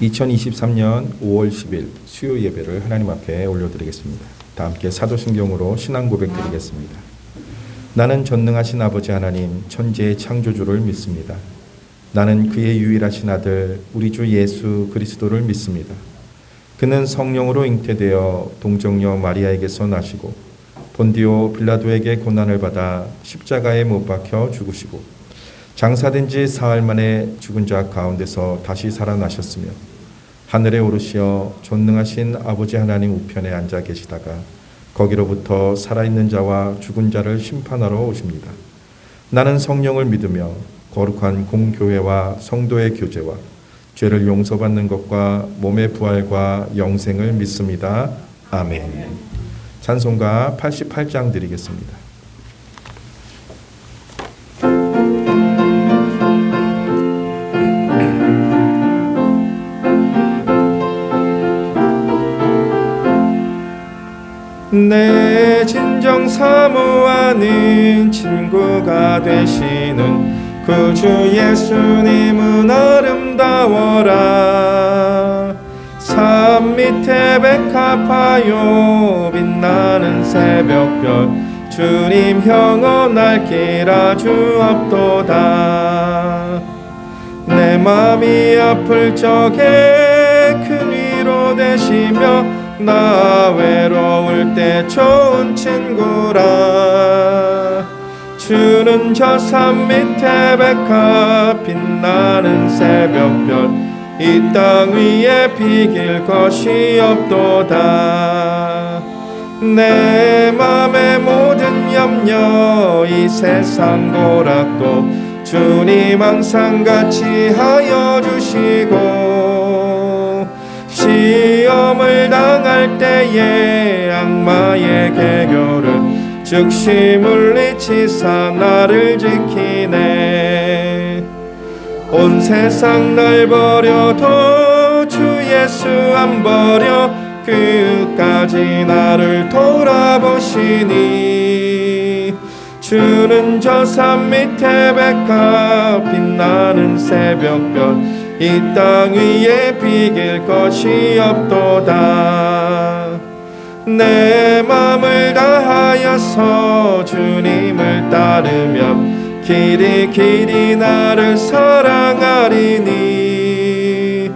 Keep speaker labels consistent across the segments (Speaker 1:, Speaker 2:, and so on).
Speaker 1: 2023년 5월 10일 수요 예배를 하나님 앞에 올려드리겠습니다. 다 함께 사도신경으로 신앙 고백 드리겠습니다. 나는 전능하신 아버지 하나님 천지의 창조주를 믿습니다. 나는 그의 유일하신 아들 우리 주 예수 그리스도를 믿습니다. 그는 성령으로 잉태되어 동정녀 마리아에게서 나시고 본디오 빌라도에게 고난을 받아 십자가에 못 박혀 죽으시고 장사된 지 사흘 만에 죽은 자 가운데서 다시 살아나셨으며 하늘에 오르시어 전능하신 아버지 하나님 우편에 앉아 계시다가 거기로부터 살아있는 자와 죽은 자를 심판하러 오십니다. 나는 성령을 믿으며 거룩한 공교회와 성도의 교제와 죄를 용서받는 것과 몸의 부활과 영생을 믿습니다. 아멘. 찬송가 88장 드리겠습니다. 내 진정 사모하는 친구가 되시는 구주 예수님은 아름다워라. 산 밑에 백합하여 빛나는 새벽별 주님 영원할 길아 주옵도다. 내 맘이 아플 적에 큰 위로 되시며 나 외로울 때 좋은 친구라. 주는 저 산 밑에 백합 빛나는 새벽별 이 땅 위에 비길 것이 없도다. 내 맘의 모든 염려 이 세상 고락도 주님 항상 같이 하여 주시고 시험을 당할 때에 악마의 계교를 즉시 물리치사 나를 지키네. 온 세상 날 버려도 주 예수 안 버려 끝까지 나를 돌아보시니. 주는 저 산 밑에 백합 빛나는 새벽별 이 땅 위에 비길 것이 없도다. 내 맘을 다하여서 주님을 따르며 길이 길이 나를 사랑하리니.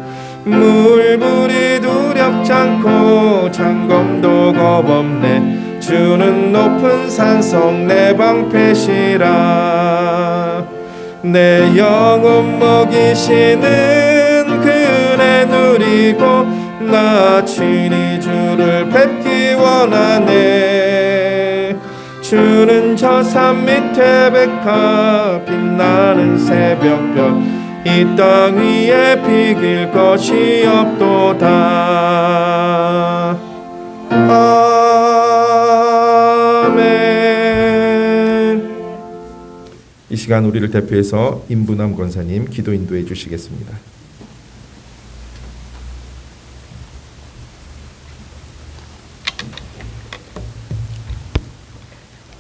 Speaker 1: 물불이 두렵지 않고 장검도 겁없네. 주는 높은 산성 내 방패시라. 내 영혼 먹이시는 그네 누리고 나 친히 주를 뵙기 원하네. 주는 저 산 밑에 백합 빛나는 새벽별 이 땅 위에 비길 것이 없도다. 아멘. 이 시간 우리를 대표해서 임분함 권사님 기도 인도해 주시겠습니다.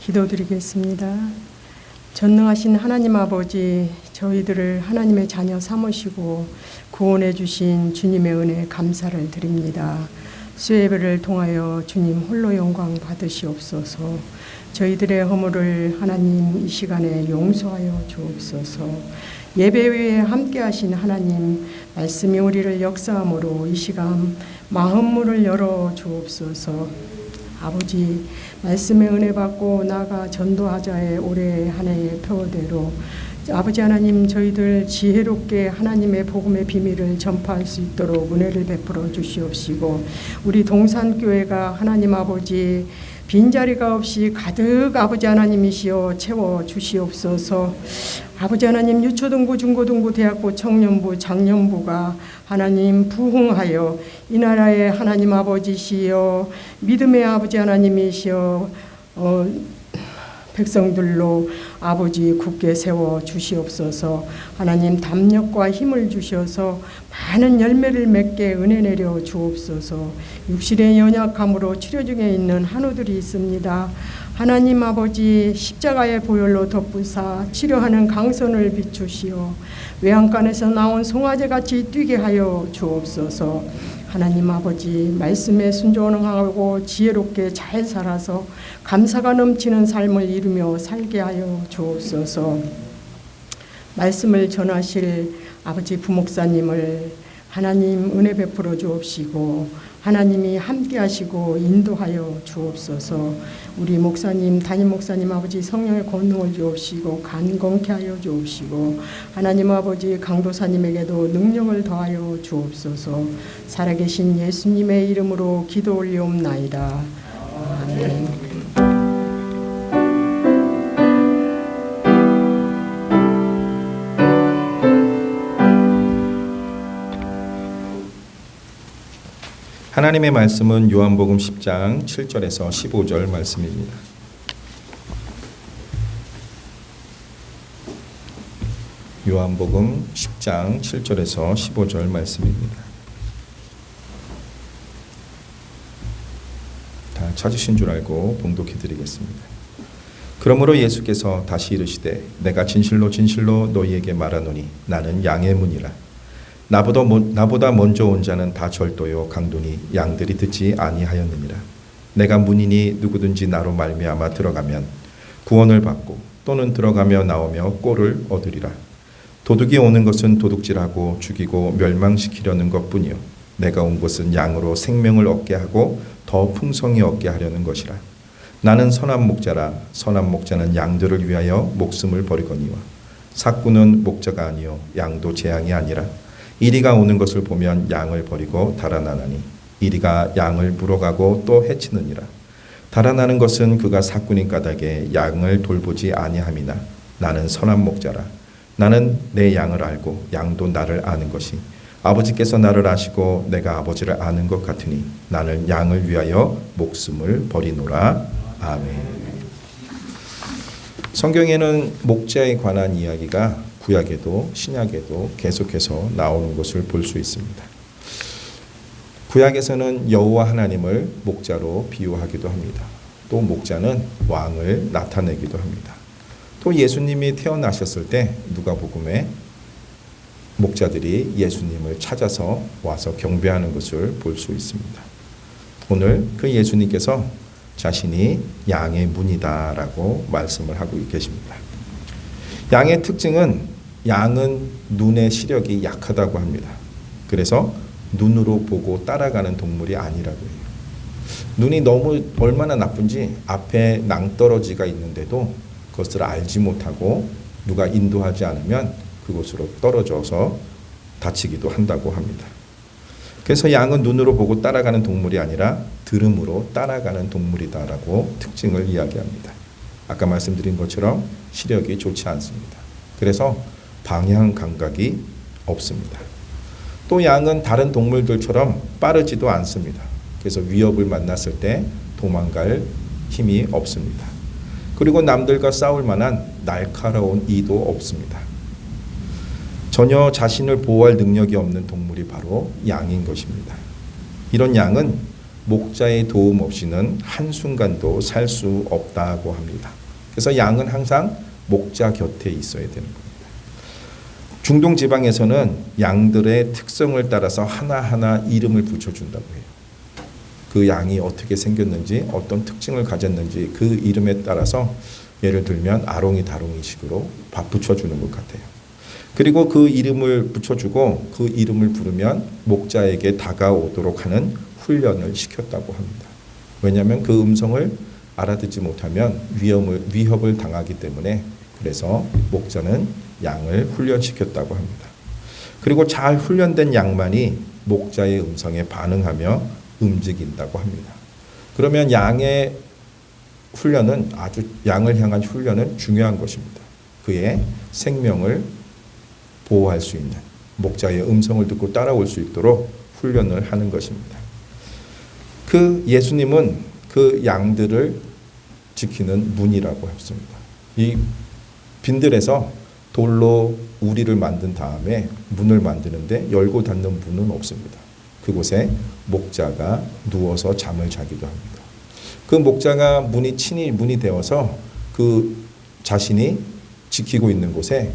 Speaker 2: 기도드리겠습니다. 전능하신 하나님 아버지, 저희들을 하나님의 자녀 삼으시고 구원해 주신 주님의 은혜에 감사를 드립니다. 수예배를 통하여 주님 홀로 영광 받으시옵소서. 저희들의 허물을 하나님 이 시간에 용서하여 주옵소서. 예배 위에 함께 하신 하나님, 말씀이 우리를 역사함으로 이 시간 마음문을 열어 주옵소서. 아버지, 말씀의 은혜 받고 나아가 전도하자의 올해 한 해의 표대로 아버지 하나님, 저희들 지혜롭게 하나님의 복음의 비밀을 전파할 수 있도록 은혜를 베풀어 주시옵시고, 우리 동산교회가 하나님 아버지 빈자리가 없이 가득 아버지 하나님이시여 채워 주시옵소서. 아버지 하나님, 유초등부, 중고등부, 대학부, 청년부, 장년부가 하나님 부흥하여 이 나라의 하나님 아버지시여 믿음의 아버지 하나님이시여 백성들로 아버지 굳게 세워 주시옵소서. 하나님 담력과 힘을 주셔서 많은 열매를 맺게 은혜 내려 주옵소서. 육신의 연약함으로 치료 중에 있는 한우들이 있습니다. 하나님 아버지 십자가의 보혈로 덮으사 치료하는 강선을 비추시어 외양간에서 나온 송아지같이 뛰게 하여 주옵소서. 하나님 아버지 말씀에 순종하고 지혜롭게 잘 살아서 감사가 넘치는 삶을 이루며 살게 하여 주옵소서. 말씀을 전하실 아버지 부목사님을 하나님 은혜 베풀어 주옵시고 하나님이 함께 하시고 인도하여 주옵소서. 우리 목사님 담임 목사님 아버지 성령의 권능을 주옵시고 간건케 하여 주옵시고 하나님 아버지 강도사님에게도 능력을 더하여 주옵소서. 살아계신 예수님의 이름으로 기도 올리옵나이다. 아멘.
Speaker 1: 하나님의 말씀은 요한복음 10장 7절에서 15절 말씀입니다. 요한복음 10장 7절에서 15절 말씀입니다. 다 찾으신 줄 알고 봉독해 드리겠습니다. 그러므로 예수께서 다시 이르시되 내가 진실로 진실로 너희에게 말하노니 나는 양의 문이라. 나보다 먼저 온 자는 다 절도요 강도니 양들이 듣지 아니하였느니라. 내가 문이니 누구든지 나로 말미암아 들어가면 구원을 받고 또는 들어가며 나오며 꼴을 얻으리라. 도둑이 오는 것은 도둑질하고 죽이고 멸망시키려는 것뿐이요 내가 온 것은 양으로 생명을 얻게 하고 더 풍성히 얻게 하려는 것이라. 나는 선한 목자라. 선한 목자는 양들을 위하여 목숨을 버리거니와 삭구는 목자가 아니요 양도 재앙이 아니라 이리가 오는 것을 보면 양을 버리고 달아나나니 이리가 양을 물어가고 또 해치느니라. 달아나는 것은 그가 삭군인 까닭에 양을 돌보지 아니함이나 나는 선한 목자라. 나는 내 양을 알고 양도 나를 아는 것이 아버지께서 나를 아시고 내가 아버지를 아는 것 같으니 나는 양을 위하여 목숨을 버리노라. 아멘. 성경에는 목자에 관한 이야기가 구약에도 신약에도 계속해서 나오는 것을 볼 수 있습니다. 구약에서는 여호와 하나님을 목자로 비유하기도 합니다. 또 목자는 왕을 나타내기도 합니다. 또 예수님이 태어나셨을 때 누가복음에 목자들이 예수님을 찾아서 와서 경배하는 것을 볼 수 있습니다. 오늘 그 예수님께서 자신이 양의 문이다라고 말씀을 하고 계십니다. 양의 특징은 양은 눈의 시력이 약하다고 합니다. 그래서 눈으로 보고 따라가는 동물이 아니라고 해요. 눈이 너무 얼마나 나쁜지 앞에 낭떠러지가 있는데도 그것을 알지 못하고 누가 인도하지 않으면 그곳으로 떨어져서 다치기도 한다고 합니다. 그래서 양은 눈으로 보고 따라가는 동물이 아니라 들음으로 따라가는 동물이다라고 특징을 이야기합니다. 아까 말씀드린 것처럼 시력이 좋지 않습니다. 그래서 방향 감각이 없습니다. 또 양은 다른 동물들처럼 빠르지도 않습니다. 그래서 위협을 만났을 때 도망갈 힘이 없습니다. 그리고 남들과 싸울 만한 날카로운 이도 없습니다. 전혀 자신을 보호할 능력이 없는 동물이 바로 양인 것입니다. 이런 양은 목자의 도움 없이는 한순간도 살 수 없다고 합니다. 그래서 양은 항상 목자 곁에 있어야 되는 겁니다. 중동 지방에서는 양들의 특성을 따라서 하나하나 이름을 붙여준다고 해요. 그 양이 어떻게 생겼는지 어떤 특징을 가졌는지 그 이름에 따라서 예를 들면 아롱이 다롱이 식으로 붙여주는 것 같아요. 그리고 그 이름을 붙여주고 그 이름을 부르면 목자에게 다가오도록 하는 훈련을 시켰다고 합니다. 왜냐하면 그 음성을 알아듣지 못하면 위협을 당하기 때문에 그래서 목자는 양을 훈련시켰다고 합니다. 그리고 잘 훈련된 양만이 목자의 음성에 반응하며 움직인다고 합니다. 그러면 양의 훈련은 양을 향한 훈련은 중요한 것입니다. 그의 생명을 보호할 수 있는 목자의 음성을 듣고 따라올 수 있도록 훈련을 하는 것입니다. 그 예수님은 그 양들을 지키는 문이라고 했습니다. 이 빈들에서 돌로 우리를 만든 다음에 문을 만드는데 열고 닫는 문은 없습니다. 그곳에 목자가 누워서 잠을 자기도 합니다. 그 목자가 친히 문이 되어서 그 자신이 지키고 있는 곳에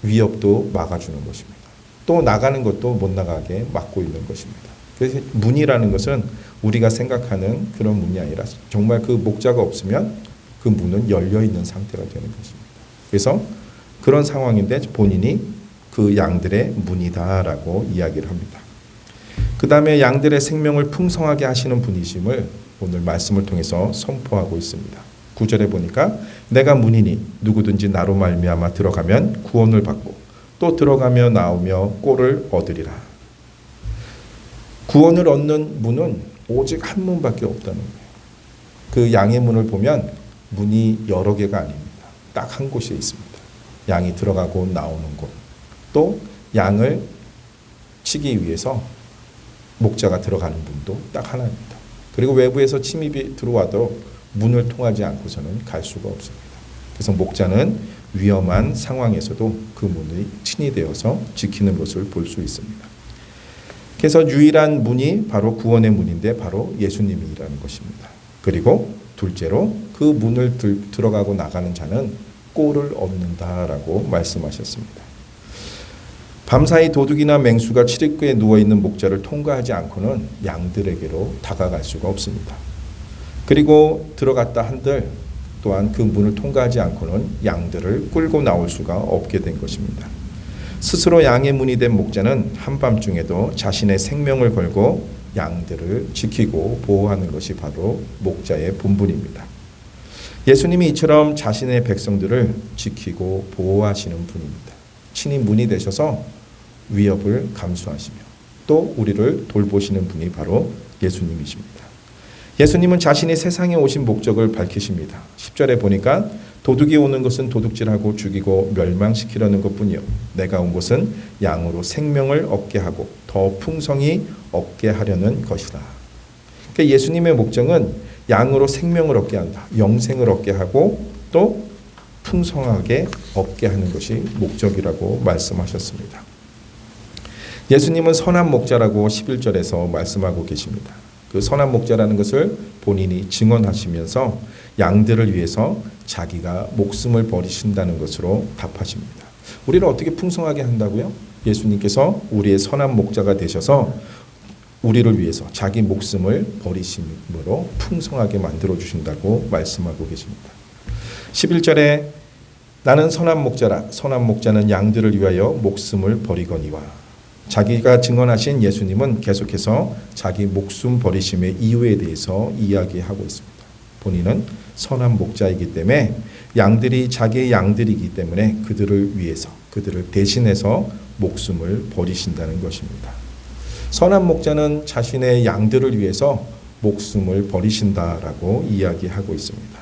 Speaker 1: 위협도 막아주는 것입니다. 또 나가는 것도 못 나가게 막고 있는 것입니다. 그래서 문이라는 것은 우리가 생각하는 그런 문이 아니라 정말 그 목자가 없으면 그 문은 열려 있는 상태가 되는 것입니다. 그래서 그런 상황인데 본인이 그 양들의 문이다라고 이야기를 합니다. 그 다음에 양들의 생명을 풍성하게 하시는 분이심을 오늘 말씀을 통해서 선포하고 있습니다. 9절에 보니까 내가 문이니 누구든지 나로 말미암아 들어가면 구원을 받고 또 들어가며 나오며 꼴을 얻으리라. 구원을 얻는 문은 오직 한 문밖에 없다는 거예요. 그 양의 문을 보면 문이 여러 개가 아닙니다. 딱 한 곳에 있습니다. 양이 들어가고 나오는 곳. 또 양을 치기 위해서 목자가 들어가는 문도 딱 하나입니다. 그리고 외부에서 침입이 들어와도 문을 통하지 않고서는 갈 수가 없습니다. 그래서 목자는 위험한 상황에서도 그 문이 친히 되어서 지키는 것을 볼 수 있습니다. 그래서 유일한 문이 바로 구원의 문인데 바로 예수님이라는 것입니다. 그리고 둘째로 그 문을 들어가고 나가는 자는 꼴을 얻는다라고 말씀하셨습니다. 밤사이 도둑이나 맹수가 출입구에 누워있는 목자를 통과하지 않고는 양들에게로 다가갈 수가 없습니다. 그리고 들어갔다 한들 또한 그 문을 통과하지 않고는 양들을 끌고 나올 수가 없게 된 것입니다. 스스로 양의 문이 된 목자는 한밤중에도 자신의 생명을 걸고 양들을 지키고 보호하는 것이 바로 목자의 본분입니다. 예수님이 이처럼 자신의 백성들을 지키고 보호하시는 분입니다. 친히 문이 되셔서 위협을 감수하시며 또 우리를 돌보시는 분이 바로 예수님이십니다. 예수님은 자신이 세상에 오신 목적을 밝히십니다. 10절에 보니까 도둑이 오는 것은 도둑질하고 죽이고 멸망시키려는 것뿐이요 내가 온 것은 양으로 생명을 얻게 하고 더 풍성히 얻게 하려는 것이다. 그러니까 예수님의 목적은 양으로 생명을 얻게 한다. 영생을 얻게 하고 또 풍성하게 얻게 하는 것이 목적이라고 말씀하셨습니다. 예수님은 선한 목자라고 11절에서 말씀하고 계십니다. 그 선한 목자라는 것을 본인이 증언하시면서 양들을 위해서 자기가 목숨을 버리신다는 것으로 답하십니다. 우리를 어떻게 풍성하게 한다고요? 예수님께서 우리의 선한 목자가 되셔서 우리를 위해서 자기 목숨을 버리심으로 풍성하게 만들어 주신다고 말씀하고 계십니다. 11절에 나는 선한 목자라 선한 목자는 양들을 위하여 목숨을 버리거니와 자기가 증언하신 예수님은 계속해서 자기 목숨 버리심의 이유에 대해서 이야기하고 있습니다. 본인은 선한 목자이기 때문에 양들이 자기의 양들이기 때문에 그들을 위해서 그들을 대신해서 목숨을 버리신다는 것입니다. 선한 목자는 자신의 양들을 위해서 목숨을 버리신다라고 이야기하고 있습니다.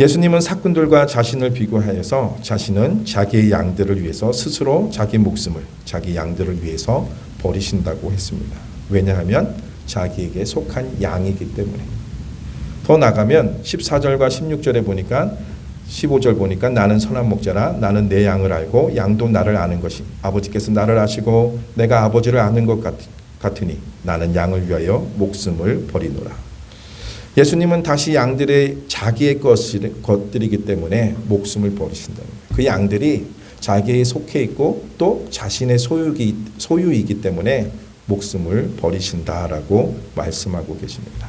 Speaker 1: 예수님은 사꾼들과 자신을 비교하여서 자신은 자기의 양들을 위해서 스스로 자기 목숨을 자기 양들을 위해서 버리신다고 했습니다. 왜냐하면 자기에게 속한 양이기 때문에. 더 나가면 14절과 16절에 보니까 15절 보니까 나는 선한 목자라 나는 내 양을 알고 양도 나를 아는 것이 아버지께서 나를 아시고 내가 아버지를 아는 것 같으니 나는 양을 위하여 목숨을 버리노라. 예수님은 다시 양들의 자기의 것들이기 때문에 목숨을 버리신다는 거예요. 그 양들이 자기에 속해 있고 또 자신의 소유이기 때문에 목숨을 버리신다라고 말씀하고 계십니다.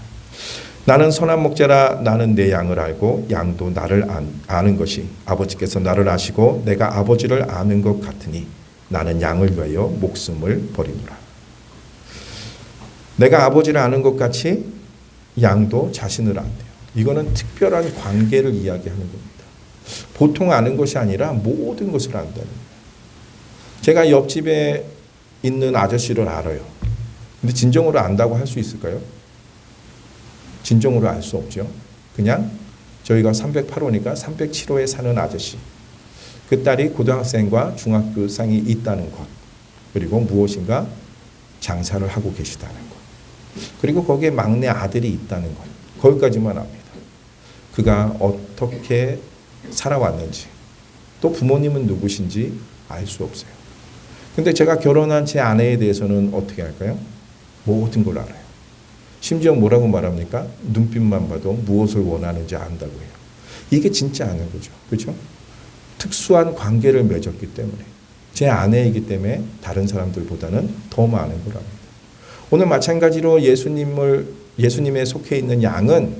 Speaker 1: 나는 선한 목자라 나는 내 양을 알고 양도 나를 아는 것이 아버지께서 나를 아시고 내가 아버지를 아는 것 같으니 나는 양을 위하여 목숨을 버리노라. 내가 아버지를 아는 것 같이 양도 자신을 안대요. 이거는 특별한 관계를 이야기하는 겁니다. 보통 아는 것이 아니라 모든 것을 안다는 거예요. 제가 옆집에 있는 아저씨를 알아요. 근데 진정으로 안다고 할 수 있을까요? 진정으로 알 수 없죠. 그냥 저희가 308호니까 307호에 사는 아저씨. 그 딸이 고등학생과 중학교생이 있다는 것. 그리고 무엇인가 장사를 하고 계시다는 것. 그리고 거기에 막내 아들이 있다는 것. 거기까지만 압니다. 그가 어떻게 살아왔는지 또 부모님은 누구신지 알 수 없어요. 근데 제가 결혼한 제 아내에 대해서는 어떻게 할까요? 모든 걸 알아요. 심지어 뭐라고 말합니까? 눈빛만 봐도 무엇을 원하는지 안다고 해요. 이게 진짜 아는 거죠. 그렇죠? 특수한 관계를 맺었기 때문에, 제 아내이기 때문에 다른 사람들보다는 더 많은 거랍니다. 오늘 마찬가지로 예수님에 속해 있는 양은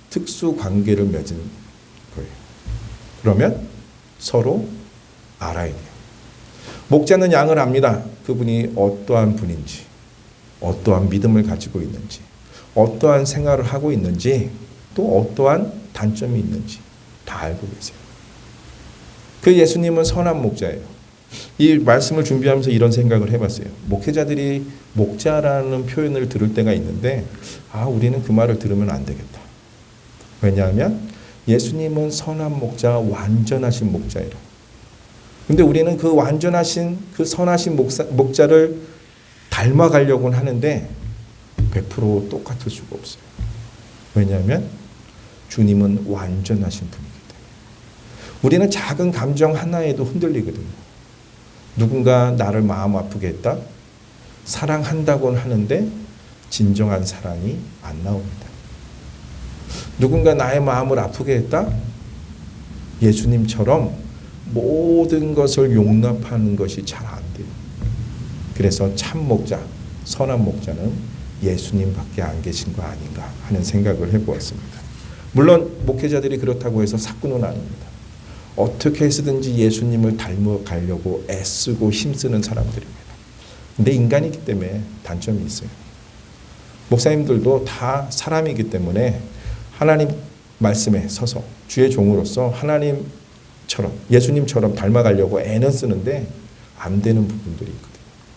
Speaker 1: 특수 관계를 맺은 거예요. 그러면 서로 알아야 돼요. 목자는 양을 압니다. 그분이 어떠한 분인지, 어떠한 믿음을 가지고 있는지, 어떠한 생활을 하고 있는지, 또 어떠한 단점이 있는지 다 알고 계세요. 그 예수님은 선한 목자예요. 이 말씀을 준비하면서 이런 생각을 해봤어요. 목회자들이 목자라는 표현을 들을 때가 있는데, 우리는 그 말을 들으면 안 되겠다. 왜냐하면 예수님은 선한 목자, 완전하신 목자예요. 근데 우리는 그 완전하신, 그 선하신 목자를 닮아가려고는 하는데 100% 똑같을 수가 없어요. 왜냐하면 주님은 완전하신 분이기 때문에. 우리는 작은 감정 하나에도 흔들리거든요. 누군가 나를 마음 아프게 했다? 사랑한다고는 하는데 진정한 사랑이 안 나옵니다. 누군가 나의 마음을 아프게 했다? 예수님처럼 모든 것을 용납하는 것이 잘 안 돼요. 그래서 참 목자, 선한 목자는 예수님밖에 안 계신 거 아닌가 하는 생각을 해보았습니다. 물론 목회자들이 그렇다고 해서 사꾼은 아닙니다. 어떻게 해서든지 예수님을 닮아가려고 애쓰고 힘쓰는 사람들입니다. 근데 인간이기 때문에 단점이 있어요. 목사님들도 다 사람이기 때문에 하나님 말씀에 서서 주의 종으로서 하나님처럼, 예수님처럼 닮아가려고 애는 쓰는데 안 되는 부분들이 있거든요.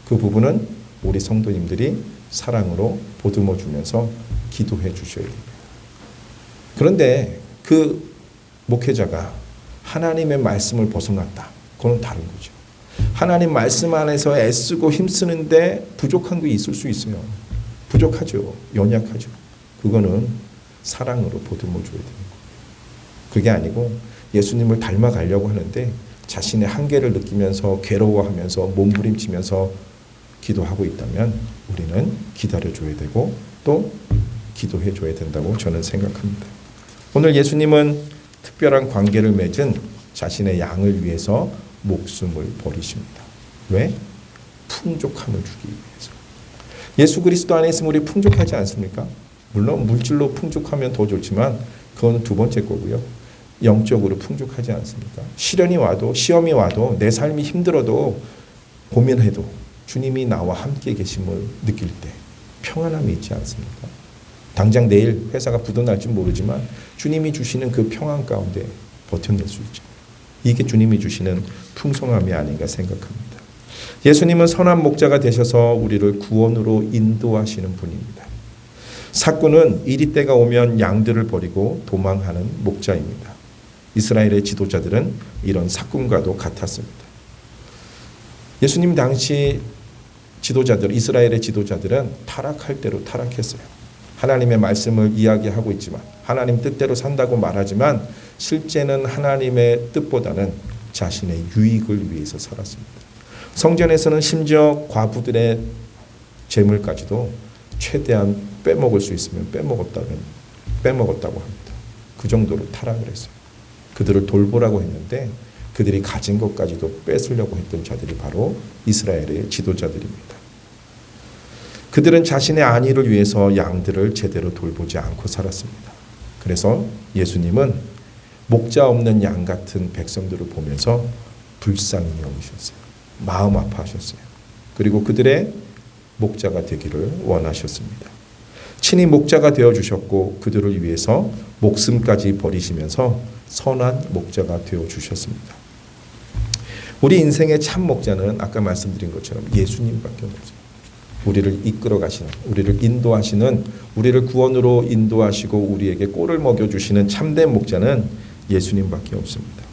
Speaker 1: 그 부분은 우리 성도님들이 사랑으로 보듬어 주면서 기도해 주셔야 됩니다. 그런데 그 목회자가 하나님의 말씀을 벗어났다. 그건 다른 거죠. 하나님 말씀 안에서 애쓰고 힘쓰는데 부족한 게 있을 수 있어요. 부족하죠. 연약하죠. 그거는 사랑으로 보듬어 줘야 되는 거예요. 그게 아니고 예수님을 닮아가려고 하는데 자신의 한계를 느끼면서 괴로워하면서 몸부림치면서 기도하고 있다면 우리는 기다려줘야 되고 또 기도해줘야 된다고 저는 생각합니다. 오늘 예수님은 특별한 관계를 맺은 자신의 양을 위해서 목숨을 버리십니다. 왜? 풍족함을 주기 위해서. 예수 그리스도 안에 있으면 우리 풍족하지 않습니까? 물론 물질로 풍족하면 더 좋지만 그건 두 번째 거고요. 영적으로 풍족하지 않습니까? 시련이 와도 시험이 와도 내 삶이 힘들어도 고민해도 주님이 나와 함께 계심을 느낄 때 평안함이 있지 않습니까? 당장 내일 회사가 부도날지 모르지만 주님이 주시는 그 평안 가운데 버텨낼 수 있죠. 이게 주님이 주시는 풍성함이 아닌가 생각합니다. 예수님은 선한 목자가 되셔서 우리를 구원으로 인도하시는 분입니다. 사꾼은 이리 때가 오면 양들을 버리고 도망하는 목자입니다. 이스라엘의 지도자들은 이런 사꾼과도 같았습니다. 예수님 당시 이스라엘의 지도자들은 타락할 대로 타락했어요. 하나님의 말씀을 이야기하고 있지만 하나님 뜻대로 산다고 말하지만 실제는 하나님의 뜻보다는 자신의 유익을 위해서 살았습니다. 성전에서는 심지어 과부들의 재물까지도 최대한 빼먹을 수 있으면 빼먹었다고 합니다. 그 정도로 타락을 했어요. 그들을 돌보라고 했는데 그들이 가진 것까지도 뺏으려고 했던 자들이 바로 이스라엘의 지도자들입니다. 그들은 자신의 안위를 위해서 양들을 제대로 돌보지 않고 살았습니다. 그래서 예수님은 목자 없는 양 같은 백성들을 보면서 불쌍히 여기셨어요. 마음 아파하셨어요. 그리고 그들의 목자가 되기를 원하셨습니다. 친히 목자가 되어주셨고 그들을 위해서 목숨까지 버리시면서 선한 목자가 되어주셨습니다. 우리 인생의 참 목자는 아까 말씀드린 것처럼 예수님밖에 없어요. 우리를 이끌어 가시는, 우리를 인도하시는, 우리를 구원으로 인도하시고 우리에게 꼴을 먹여주시는 참된 목자는 예수님밖에 없습니다.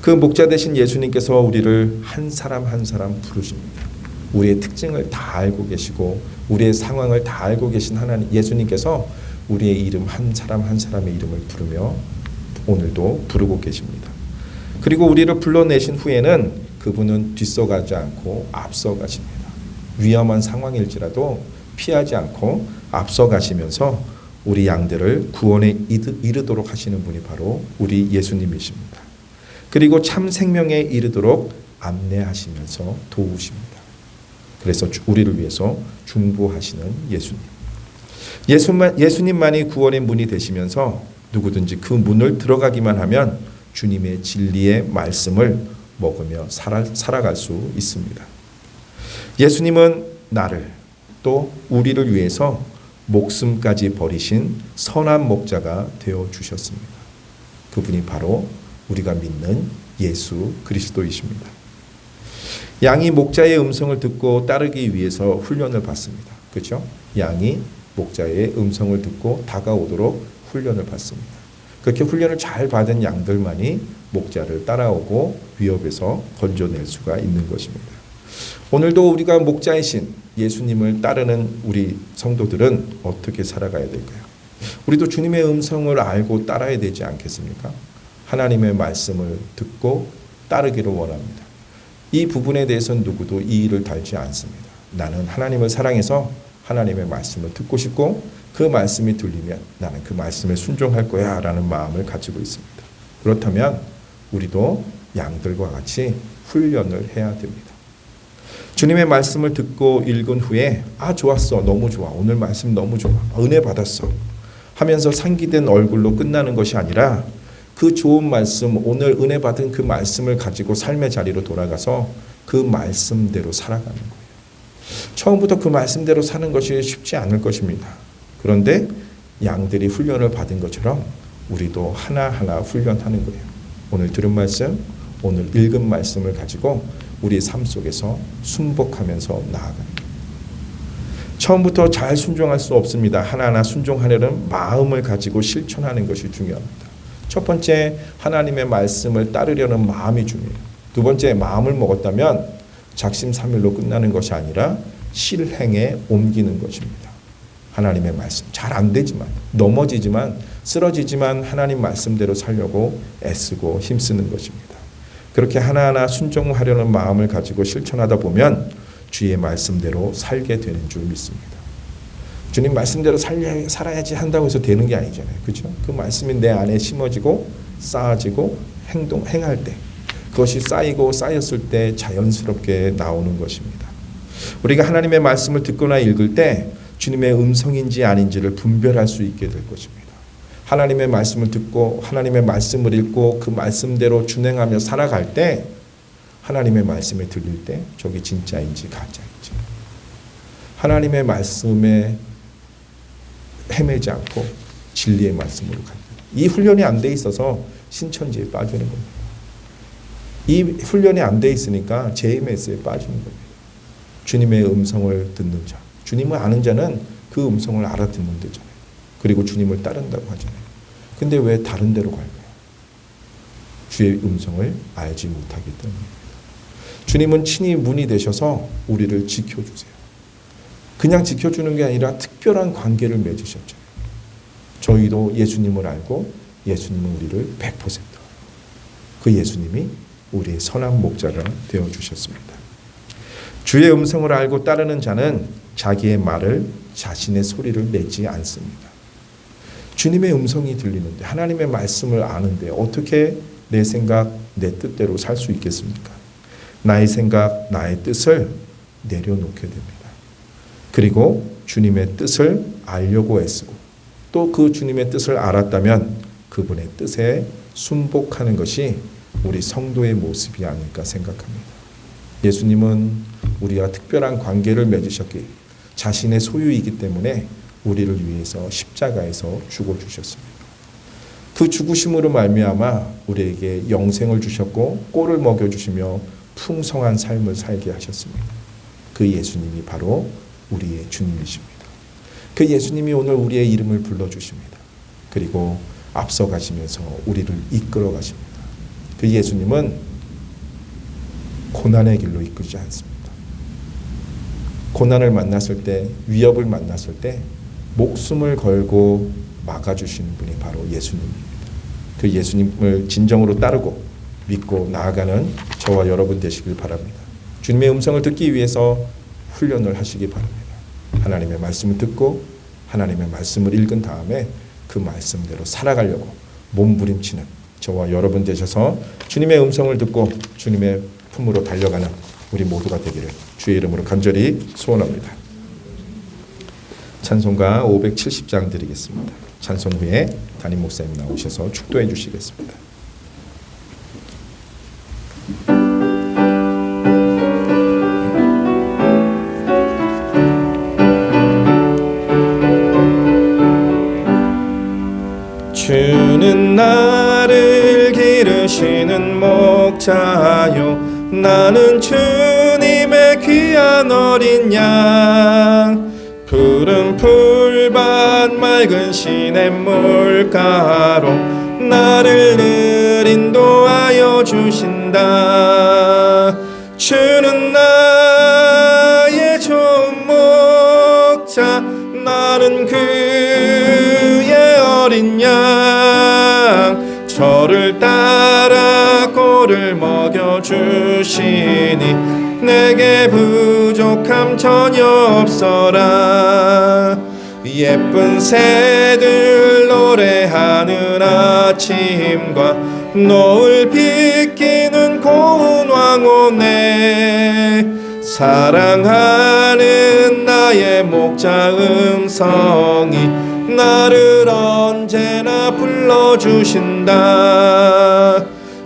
Speaker 1: 그 목자 되신 예수님께서 우리를 한 사람 한 사람 부르십니다. 우리의 특징을 다 알고 계시고 우리의 상황을 다 알고 계신 하나님 예수님께서 우리의 이름 한 사람 한 사람의 이름을 부르며 오늘도 부르고 계십니다. 그리고 우리를 불러내신 후에는 그분은 뒤서가지 않고 앞서가십니다. 위험한 상황일지라도 피하지 않고 앞서가시면서 우리 양들을 구원에 이르도록 하시는 분이 바로 우리 예수님이십니다. 그리고 참 생명에 이르도록 안내하시면서 도우십니다. 그래서 우리를 위해서 중보하시는 예수님. 예수님만이 구원의 문이 되시면서 누구든지 그 문을 들어가기만 하면 주님의 진리의 말씀을 먹으며 살아갈 수 있습니다. 예수님은 나를 또 우리를 위해서 목숨까지 버리신 선한 목자가 되어 주셨습니다. 그분이 바로 우리가 믿는 예수 그리스도이십니다. 양이 목자의 음성을 듣고 따르기 위해서 훈련을 받습니다. 그렇죠? 양이 목자의 음성을 듣고 다가오도록 훈련을 받습니다. 그렇게 훈련을 잘 받은 양들만이 목자를 따라오고 위협에서 건져낼 수가 있는 것입니다. 오늘도 우리가 목자이신 예수님을 따르는 우리 성도들은 어떻게 살아가야 될까요? 우리도 주님의 음성을 알고 따라야 되지 않겠습니까? 하나님의 말씀을 듣고 따르기를 원합니다. 이 부분에 대해서는 누구도 이의를 달지 않습니다. 나는 하나님을 사랑해서 하나님의 말씀을 듣고 싶고 그 말씀이 들리면 나는 그 말씀에 순종할 거야 라는 마음을 가지고 있습니다. 그렇다면 우리도 양들과 같이 훈련을 해야 됩니다. 주님의 말씀을 듣고 읽은 후에 좋았어, 너무 좋아, 오늘 말씀 너무 좋아, 은혜 받았어 하면서 상기된 얼굴로 끝나는 것이 아니라 그 좋은 말씀, 오늘 은혜 받은 그 말씀을 가지고 삶의 자리로 돌아가서 그 말씀대로 살아가는 거예요. 처음부터 그 말씀대로 사는 것이 쉽지 않을 것입니다. 그런데 양들이 훈련을 받은 것처럼 우리도 하나하나 훈련하는 거예요. 오늘 들은 말씀, 오늘 읽은 말씀을 가지고 우리 삶 속에서 순복하면서 나아가는 거예요. 처음부터 잘 순종할 수 없습니다. 하나하나 순종하려는 마음을 가지고 실천하는 것이 중요합니다. 첫 번째, 하나님의 말씀을 따르려는 마음이 중요해요. 두 번째, 마음을 먹었다면 작심삼일로 끝나는 것이 아니라 실행에 옮기는 것입니다. 하나님의 말씀 잘 안 되지만, 넘어지지만, 쓰러지지만 하나님 말씀대로 살려고 애쓰고 힘쓰는 것입니다. 그렇게 하나하나 순종하려는 마음을 가지고 실천하다 보면 주의 말씀대로 살게 되는 줄 믿습니다. 주님 말씀대로 살아야지 한다고 해서 되는 게 아니잖아요. 그렇죠? 그 말씀이 내 안에 심어지고 쌓아지고 행할 때 그것이 쌓이고 쌓였을 때 자연스럽게 나오는 것입니다. 우리가 하나님의 말씀을 듣거나 읽을 때 주님의 음성인지 아닌지를 분별할 수 있게 될 것입니다. 하나님의 말씀을 듣고 하나님의 말씀을 읽고 그 말씀대로 준행하며 살아갈 때 하나님의 말씀에 들릴 때 저게 진짜인지 가짜인지 하나님의 말씀에 헤매지 않고 진리의 말씀으로 갑니다. 이 훈련이 안 돼 있어서 신천지에 빠지는 겁니다. 이 훈련이 안 돼 있으니까 JMS에 빠지는 겁니다. 주님의 음성을 듣는 자, 주님을 아는 자는 그 음성을 알아듣는 데잖아요. 그리고 주님을 따른다고 하잖아요. 근데 왜 다른 데로 갈까요? 주의 음성을 알지 못하기 때문입니다. 주님은 친히 문이 되셔서 우리를 지켜주세요. 그냥 지켜주는 게 아니라 특별한 관계를 맺으셨잖아요. 저희도 예수님을 알고 예수님은 우리를 100% 그 예수님이 우리의 선한 목자가 되어주셨습니다. 주의 음성을 알고 따르는 자는 자기의 말을 자신의 소리를 내지 않습니다. 주님의 음성이 들리는데 하나님의 말씀을 아는데 어떻게 내 생각, 내 뜻대로 살 수 있겠습니까? 나의 생각, 나의 뜻을 내려놓게 됩니다. 그리고 주님의 뜻을 알려고 애쓰고 또 그 주님의 뜻을 알았다면 그분의 뜻에 순복하는 것이 우리 성도의 모습이 아닐까 생각합니다. 예수님은 우리와 특별한 관계를 맺으셨기에 자신의 소유이기 때문에 우리를 위해서 십자가에서 죽어주셨습니다. 그 죽으심으로 말미암아 우리에게 영생을 주셨고 꼴을 먹여주시며 풍성한 삶을 살게 하셨습니다. 그 예수님이 바로 우리의 주님이십니다. 그 예수님이 오늘 우리의 이름을 불러주십니다. 그리고 앞서가시면서 우리를 이끌어 가십니다. 그 예수님은 고난의 길로 이끌지 않습니다. 고난을 만났을 때, 위협을 만났을 때 목숨을 걸고 막아주시는 분이 바로 예수님입니다. 그 예수님을 진정으로 따르고 믿고 나아가는 저와 여러분 되시길 바랍니다. 주님의 음성을 듣기 위해서 훈련을 하시기 바랍니다. 하나님의 말씀을 듣고 하나님의 말씀을 읽은 다음에 그 말씀대로 살아가려고 몸부림치는 저와 여러분 되셔서 주님의 음성을 듣고 주님의 품으로 달려가는 우리 모두가 되기를 주의 이름으로 간절히 소원합니다. 찬송가 570장 드리겠습니다. 찬송 후에 담임 목사님 나오셔서 축도해 주시겠습니다. 주는 나를 기르시는 목자요 나는 주님의 귀한 어린 양 푸른 풀밭 맑은 시냇물가로 나를 늘 인도하여 주신다. 주는 나의 좋은 목자 나는 그의 어린 양 저를 따라 꼴을 먹여주시니 내게 부족함 전혀 없어라. 예쁜 새들 노래하는 아침과 노을 비끼는 고운 황혼에 사랑하는 나의 목자 음성이 나를 언제나 불러주신다.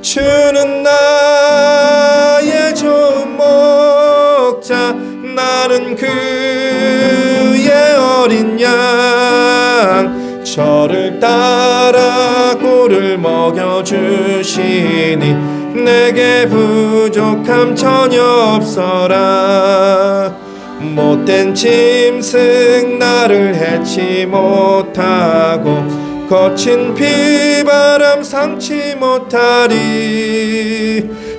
Speaker 1: 주는 나의 좋은 목자 나는 그의 어린 양 저를 따라 꼴을 먹여주시니 내게 부족함 전혀 없어라. 못된 짐승 나를 해치 못하고 거친 비바람 상치 못하리.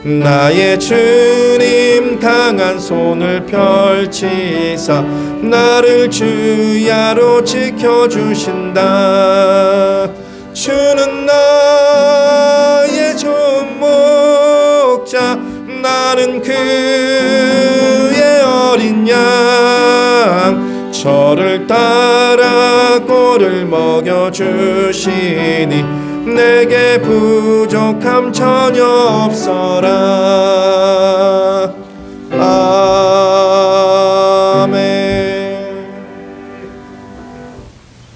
Speaker 1: 나의 주님 강한 손을 펼치사 나를 주야로 지켜주신다. 주는 나의 좋은 목자 나는 그의 어린 양 저를 따라 꼴을 먹여주시니 내게 부족함 전혀 없어라. 아멘.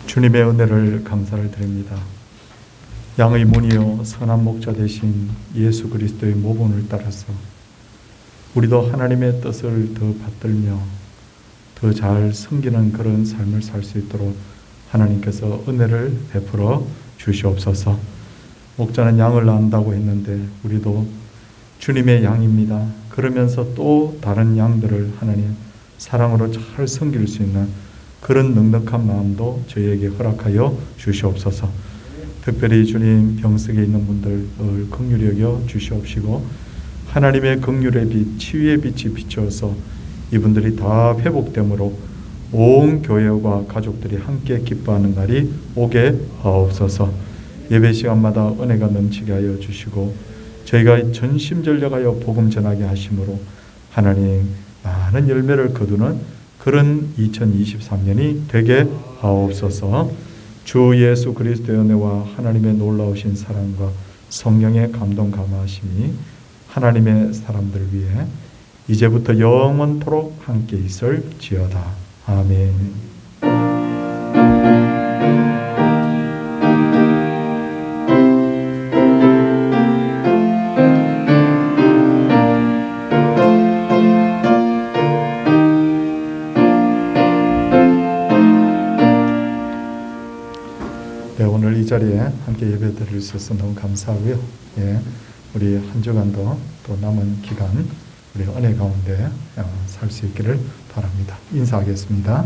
Speaker 3: 주님의 은혜를 감사를 드립니다. 양의 문이요 선한 목자 되신 예수 그리스도의 모본을 따라서 우리도 하나님의 뜻을 더 받들며 더 잘 섬기는 그런 삶을 살 수 있도록 하나님께서 은혜를 베풀어 주시옵소서. 목자는 양을 낳는다고 했는데 우리도 주님의 양입니다. 그러면서 또 다른 양들을 하나님 사랑으로 잘 섬길 수 있는 그런 넉넉한 마음도 저희에게 허락하여 주시옵소서. 특별히 주님 병석에 있는 분들을 긍휼히 여겨 주시옵시고 하나님의 긍휼의 빛, 치유의 빛이 비추어서 이분들이 다 회복됨으로 온 교회와 가족들이 함께 기뻐하는 날이 오게 하옵소서. 예배 시간마다 은혜가 넘치게 하여 주시고 저희가 전심전력하여 복음 전하게 하심으로 하나님 많은 열매를 거두는 그런 2023년이 되게 하옵소서. 주 예수 그리스도의 은혜와 하나님의 놀라우신 사랑과 성령의 감동 감화하심이 하나님의 사람들 위해 이제부터 영원토록 함께 있을지어다. 아멘. 네, 오늘 이 자리에 함께 예배 드릴 수 있어서 너무 감사하고요. 예, 우리 한 주간도 또 남은 기간 우리 은혜 가운데 살 수 있기를 바랍니다. 인사하겠습니다.